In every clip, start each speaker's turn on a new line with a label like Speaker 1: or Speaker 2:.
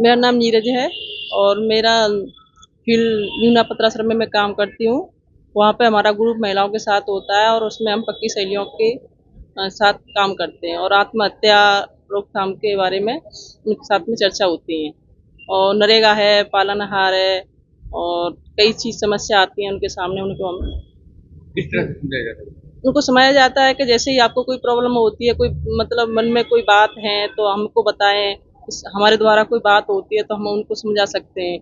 Speaker 1: मेरा नाम नीरज है और मेरा फील्ड यूना पत्राश्रम में मैं काम करती हूँ। वहाँ पे हमारा ग्रुप महिलाओं के साथ होता है और उसमें हम पक्की सहेलियों के साथ काम करते हैं और आत्महत्या रोकथाम के बारे में उनके साथ में चर्चा होती है। और नरेगा है, पालनहार है और कई चीज़ समस्या आती हैं उनके सामने, उनको हम
Speaker 2: किस तरह से समझाया जाता है?
Speaker 1: उनको समझाया जाता है कि जैसे ही आपको कोई प्रॉब्लम होती है, कोई मतलब मन में कोई बात है तो हमको बताएँ। हमारे द्वारा कोई बात होती है तो हम उनको समझा सकते हैं।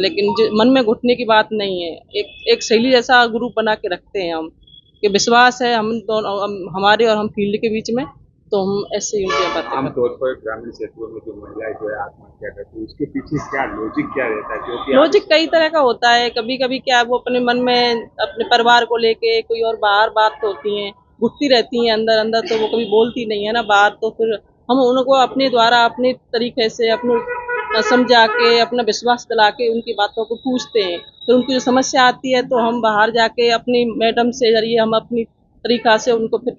Speaker 1: लेकिन जो मन में घुटने की बात नहीं है। एक एक सहेली जैसा ग्रुप बना के रखते हैं हम, कि विश्वास है हम दोनों हमारे और हम फील्ड के बीच में, तो हम ऐसे ही उनसे बातें करते हैं।
Speaker 2: आमतौर पर ग्रामीण क्षेत्रों में जो महिलाएं जो है आत्महत्या करती है, उसके पीछे क्या लॉजिक क्या रहता है? क्योंकि
Speaker 1: लॉजिक कई तरह का होता है। कभी-कभी क्या वो अपने मन में अपने परिवार को लेके कोई और बाहर बात होती हैं, घुटती रहती हैं अंदर-अंदर, तो वो कभी बोलती नहीं है ना बात, तो फिर हम उनको अपने द्वारा अपने तरीके से अपने समझा के अपना विश्वास दिला के उनकी बातों को पूछते हैं। फिर उनकी जो समस्या आती है तो हम बाहर जाके अपनी मैडम से ज़रिए हम अपनी तरीक़ा से उनको फिर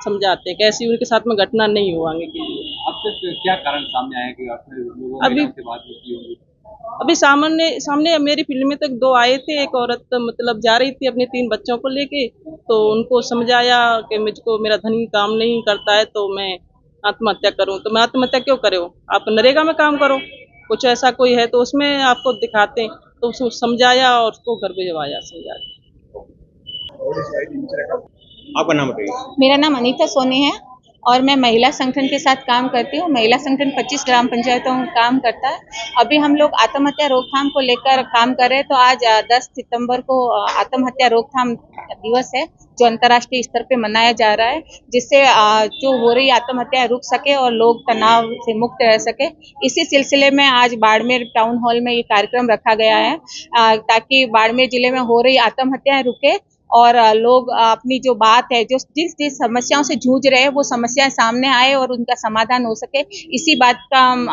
Speaker 1: समझाते हैं कि ऐसी उनके साथ में घटना नहीं हो आगे के लिए।
Speaker 2: अब तक क्या कारण सामने आया कि आपने लोगों
Speaker 1: अभी
Speaker 2: महिलाओं से बात नहीं की होगी?
Speaker 1: अभी सामने सामने मेरी फील्ड में तो 2 आए थे। एक औरत मतलब जा रही थी अपने 3 बच्चों को लेके, तो उनको समझाया कि मुझको मेरा धनी काम नहीं करता है तो मैं आत्महत्या करूँ। तो मैं आत्महत्या क्यों करूँ? आप नरेगा में काम करो। कुछ ऐसा कोई है तो उसमें आपको दिखाते हैं। तो उसको समझाया और उसको घर भिजवाया समझा के।
Speaker 2: आपका नाम बताइए।
Speaker 3: मेरा नाम अनीता सोनी है और मैं महिला संगठन के साथ काम करती हूँ। महिला संगठन 25 ग्राम पंचायतों में काम करता है। अभी हम लोग आत्महत्या रोकथाम को लेकर काम कर रहे हैं। तो आज 10 सितंबर को आत्महत्या रोकथाम दिवस है, जो अंतर्राष्ट्रीय स्तर पे मनाया जा रहा है, जिससे जो हो रही आत्महत्या रुक सके और लोग तनाव से मुक्त रह सके। इसी सिलसिले में आज बाड़मेर टाउन हॉल में ये कार्यक्रम रखा गया है, ताकि बाड़मेर जिले में हो रही आत्महत्याएं रुके और लोग अपनी जो बात है, जो जिस समस्याओं से जूझ रहे हैं, वो समस्याएं सामने आए और उनका समाधान हो सके। इसी बात का हम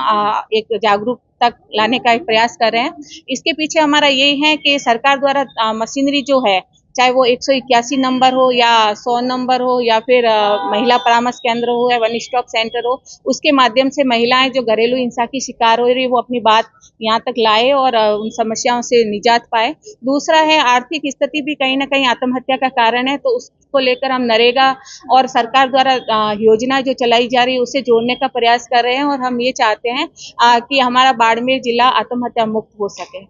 Speaker 3: एक जागरूकता लाने का एक प्रयास कर रहे हैं। इसके पीछे हमारा यही है कि सरकार द्वारा मशीनरी जो है, चाहे वो 181 नंबर हो या 100 नंबर हो या फिर महिला परामर्श केंद्र हो या वन स्टॉप सेंटर हो, उसके माध्यम से महिलाएं जो घरेलू हिंसा की शिकार हो रही है वो अपनी बात यहाँ तक लाए और उन समस्याओं से निजात पाए। दूसरा है, आर्थिक स्थिति भी कहीं ना कहीं आत्महत्या का कारण है, तो उसको लेकर हम नरेगा और सरकार द्वारा योजना जो चलाई जा रही है उसे जोड़ने का प्रयास कर रहे हैं और हम ये चाहते हैं कि हमारा बाड़मेर जिला आत्महत्या मुक्त हो सके।